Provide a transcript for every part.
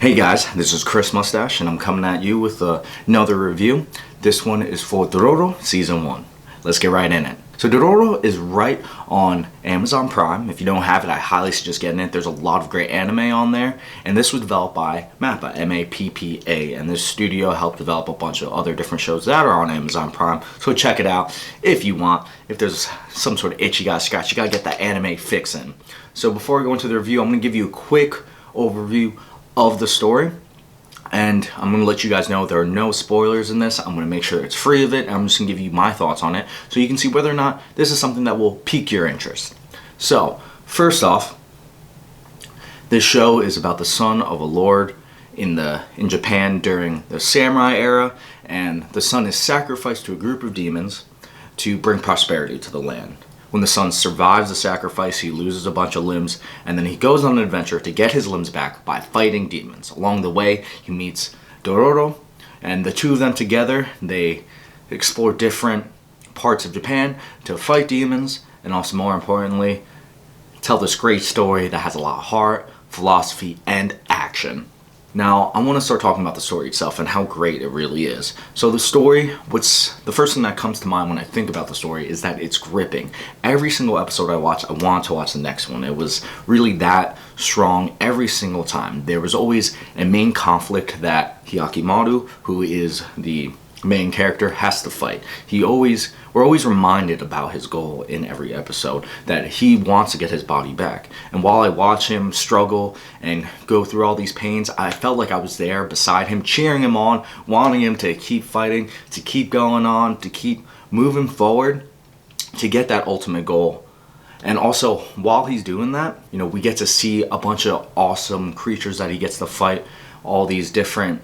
Hey guys, this is Chris Mustache and I'm coming at you with another review. This one is for Dororo Season 1. Let's get right in it. So Dororo is right on Amazon Prime. If you don't have it, I highly suggest getting it. There's a lot of great anime on there. And this was developed by MAPPA, M-A-P-P-A. And this studio helped develop a bunch of other different shows that are on Amazon Prime. So check it out if you want. If there's some sort of itch you gotta scratch, you gotta get that anime fix in. So before I go into the review, I'm gonna give you a quick overview of the story, and I'm going to let you guys know there are no spoilers in this. I'm going to make sure it's free of it, and I'm just going to give you my thoughts on it so you can see whether or not this is something that will pique your interest. So, first off, this show is about the son of a lord in Japan during the samurai era, and the son is sacrificed to a group of demons to bring prosperity to the land. When the son survives the sacrifice, he loses a bunch of limbs, and then he goes on an adventure to get his limbs back by fighting demons. Along the way, he meets Dororo, and the two of them together, they explore different parts of Japan to fight demons, and also more importantly, tell this great story that has a lot of heart, philosophy, and action. Now, I want to start talking about the story itself and how great it really is. So the story, the first thing that comes to mind when I think about the story is that it's gripping. Every single episode I watch, I want to watch the next one. It was really that strong every single time. There was always a main conflict that Hiroki, who is the main character, has to fight. We're always reminded about his goal in every episode, that he wants to get his body back. And while I watch him struggle and go through all these pains, I felt like I was there beside him, cheering him on, wanting him to keep fighting, to keep going on, to keep moving forward, to get that ultimate goal. And also, while he's doing that, we get to see a bunch of awesome creatures that he gets to fight, all these different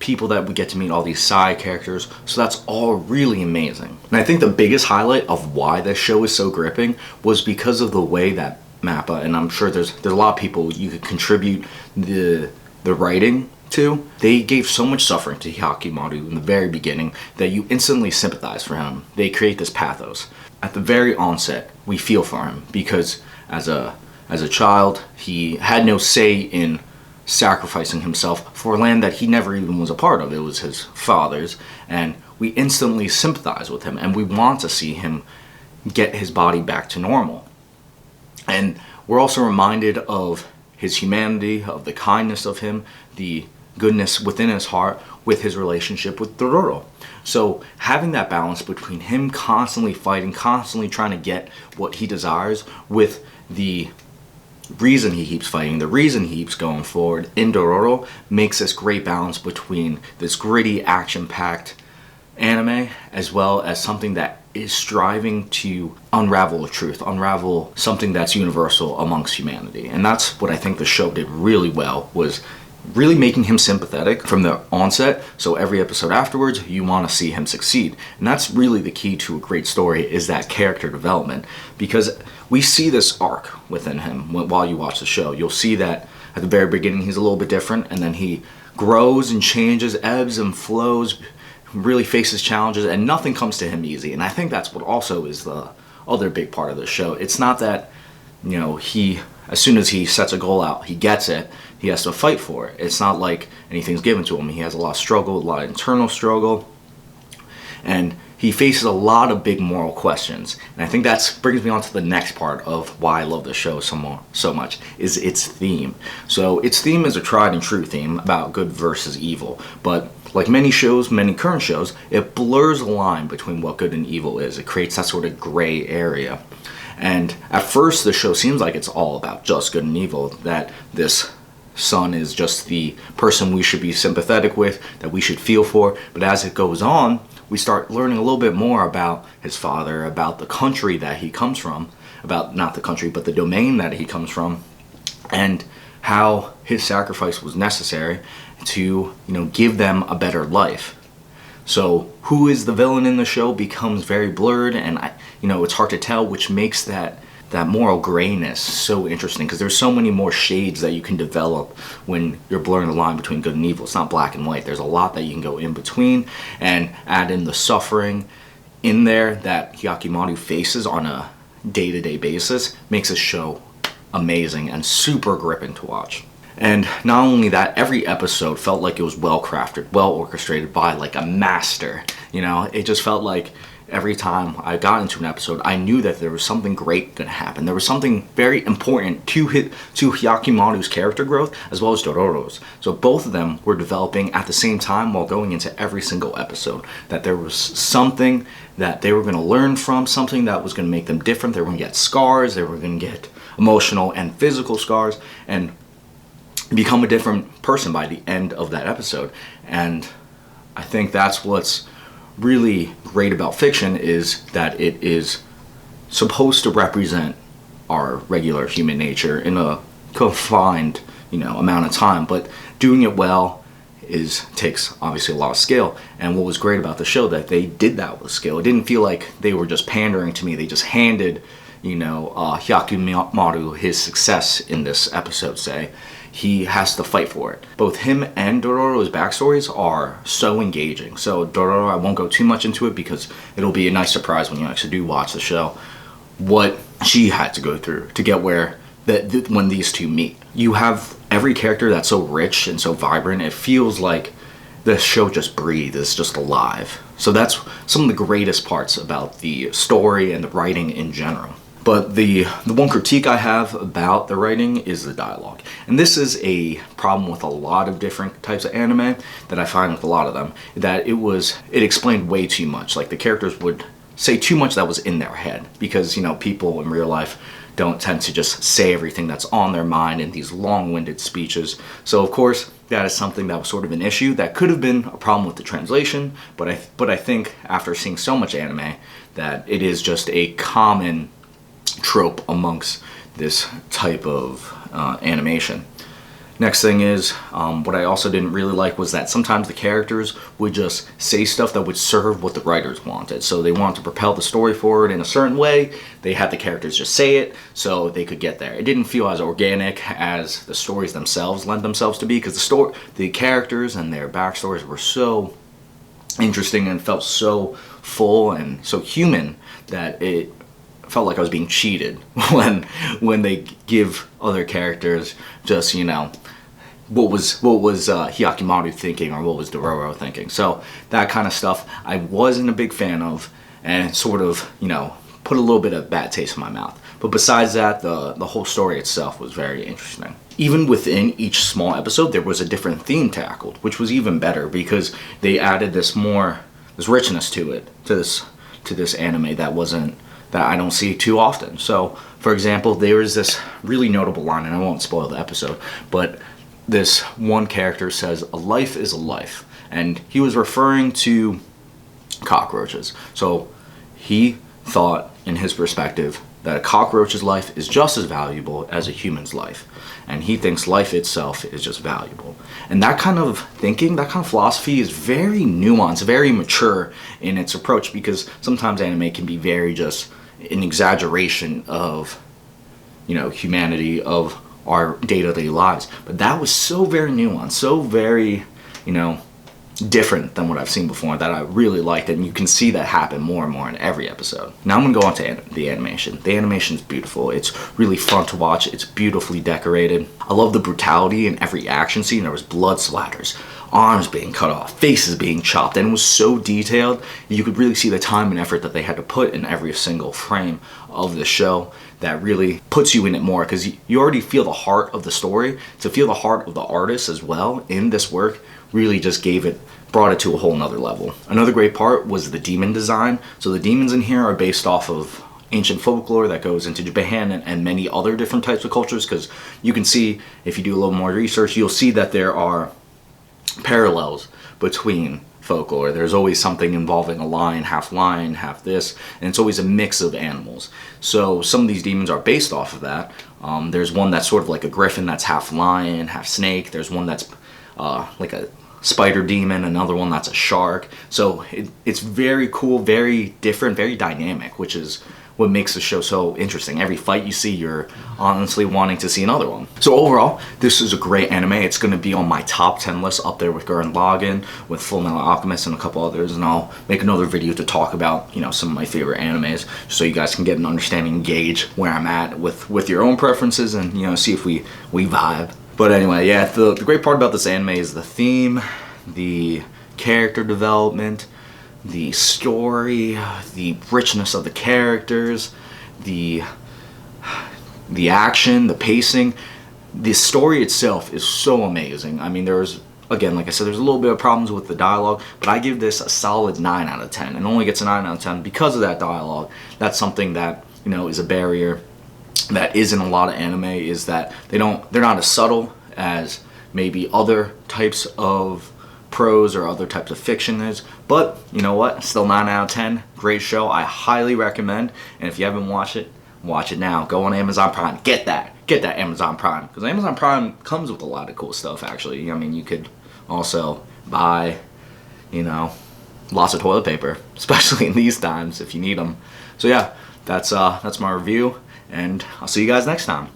people that we get to meet, all these side characters. So that's all really amazing. And I think the biggest highlight of why this show is so gripping was because of the way that MAPPA, and I'm sure there's a lot of people you could contribute the writing to. They gave so much suffering to Hiroki in the very beginning that you instantly sympathize for him. They create this pathos. At the very onset, we feel for him because as a child, he had no say in sacrificing himself for land that he never even was a part of. It was his father's, and we instantly sympathize with him, and we want to see him get his body back to normal. And we're also reminded of his humanity, of the kindness of him, the goodness within his heart with his relationship with Dororo. So having that balance between him constantly fighting, constantly trying to get what he desires, with the reason he keeps fighting, the reason he keeps going forward in Dororo, makes this great balance between this gritty, action-packed anime as well as something that is striving to unravel the truth, unravel something that's universal amongst humanity. And that's what I think the show did really well, was really making him sympathetic from the onset, so every episode afterwards you want to see him succeed. And that's really the key to a great story, is that character development, because we see this arc within him while you watch the show. You'll see that at the very beginning he's a little bit different, and then he grows and changes, ebbs and flows, really faces challenges, and nothing comes to him easy. And I think that's what also is the other big part of the show. It's not that he, as soon as he sets a goal out, he gets it, he has to fight for it. It's not like anything's given to him. He has a lot of struggle, a lot of internal struggle, and he faces a lot of big moral questions. And I think that brings me on to the next part of why I love the show so much, is its theme. So its theme is a tried and true theme about good versus evil, but like many shows, many current shows, it blurs the line between what good and evil is. It creates that sort of gray area. And at first the show seems like it's all about just good and evil, that this son is just the person we should be sympathetic with, that we should feel for. But as it goes on, we start learning a little bit more about his father, about the country that he comes from, about not the country, but the domain that he comes from, and how his sacrifice was necessary to, give them a better life. So who is the villain in the show becomes very blurred, and it's hard to tell, which makes that moral grayness so interesting, because there's so many more shades that you can develop when you're blurring the line between good and evil. It's not black and white. There's a lot that you can go in between, and add in the suffering in there that Hiroki faces on a day-to-day basis, makes this show amazing and super gripping to watch. And not only that, every episode felt like it was well crafted, well orchestrated by like a master. You know, it just felt like every time I got into an episode, I knew that there was something great going to happen. There was something very important to Hyakimaru's character growth as well as Dororo's. So both of them were developing at the same time while going into every single episode. That there was something that they were going to learn from, something that was going to make them different. They were going to get scars, they were going to get emotional and physical scars, and become a different person by the end of that episode. And I think that's what's really great about fiction, is that it is supposed to represent our regular human nature in a confined, amount of time, but doing it well takes obviously a lot of skill. And what was great about the show, that they did that with skill. It didn't feel like they were just pandering to me. They just handed Hyakimaru his success in this episode. Say he has to fight for it. Both him and Dororo's backstories are so engaging. So Dororo, I won't go too much into it because it'll be a nice surprise when you actually do watch the show, what she had to go through to get where when these two meet. You have every character that's so rich and so vibrant, it feels like the show just breathes, it's just alive. So that's some of the greatest parts about the story and the writing in general. But the one critique I have about the writing is the dialogue. And this is a problem with a lot of different types of anime that I find with a lot of them, that it explained way too much. Like the characters would say too much that was in their head, because people in real life don't tend to just say everything that's on their mind in these long-winded speeches. So of course that is something that was sort of an issue that could have been a problem with the translation, but I think after seeing so much anime that it is just a common trope amongst this type of animation. Next thing is, what I also didn't really like was that sometimes the characters would just say stuff that would serve what the writers wanted. So they wanted to propel the story forward in a certain way. They had the characters just say it so they could get there. It didn't feel as organic as the stories themselves lend themselves to be, because the characters and their backstories were so interesting and felt so full and so human that it felt like I was being cheated when they give other characters just what was Hyakimaru thinking, or what was Dororo thinking. So that kind of stuff I wasn't a big fan of, and sort of put a little bit of bad taste in my mouth. But besides that, the whole story itself was very interesting. Even within each small episode there was a different theme tackled, which was even better, because they added this richness to this anime that I don't see too often. So, for example, there is this really notable line, and I won't spoil the episode, but this one character says, "A life is a life," and he was referring to cockroaches. So he thought, in his perspective, that a cockroach's life is just as valuable as a human's life, and he thinks life itself is just valuable. And that kind of thinking, that kind of philosophy is very nuanced, very mature in its approach, because sometimes anime can be very just an exaggeration of humanity, of our day-to-day lives. But that was so very nuanced, so very different than what I've seen before, that I really liked it, and you can see that happen more and more in every episode. Now I'm gonna go on to the animation. The animation is beautiful. It's really fun to watch. It's beautifully decorated. I love the brutality in every action scene. There was blood splatters, arms being cut off, faces being chopped, and it was so detailed. You could really see the time and effort that they had to put in every single frame of the show. That really puts you in it more, because you already feel the heart of the story. To feel the heart of the artist as well in this work really just brought it to a whole nother level. Another great part was the demon design. So the demons in here are based off of ancient folklore that goes into Japan and many other different types of cultures, because you can see, if you do a little more research, you'll see that there are parallels between folklore. There's always something involving a lion, half this, and it's always a mix of animals. So some of these demons are based off of that. There's one that's sort of like a griffin that's half lion, half snake. There's one that's like a spider demon, another one that's a shark. So it's very cool, very different, very dynamic, which is what makes the show so interesting. Every fight you see, you're honestly wanting to see another one. So overall, this is a great anime. It's going to be on my top 10 list, up there with Gurren Lagann, with Fullmetal Alchemist, and a couple others. And I'll make another video to talk about, some of my favorite animes, so you guys can get an understanding, gauge where I'm at with your own preferences, and see if we vibe. But anyway, yeah, the great part about this anime is the theme, the character development, the story, the richness of the characters, the action, the pacing. The story itself is so amazing. I mean, again, like I said, there's a little bit of problems with the dialogue, but I give this a solid 9 out of 10, and only gets a 9 out of 10 because of that dialogue. That's something that, you know, is a barrier that is in a lot of anime, is that they're not as subtle as maybe other types of prose or other types of fiction is. But you know what, still 9 out of 10. Great show, I highly recommend. And if you haven't watched it, watch it now. Go on Amazon Prime, get that Amazon Prime, because Amazon Prime comes with a lot of cool stuff actually. I mean, you could also buy, you know, lots of toilet paper, especially in these times if you need them. So yeah, that's my review, and I'll see you guys next time.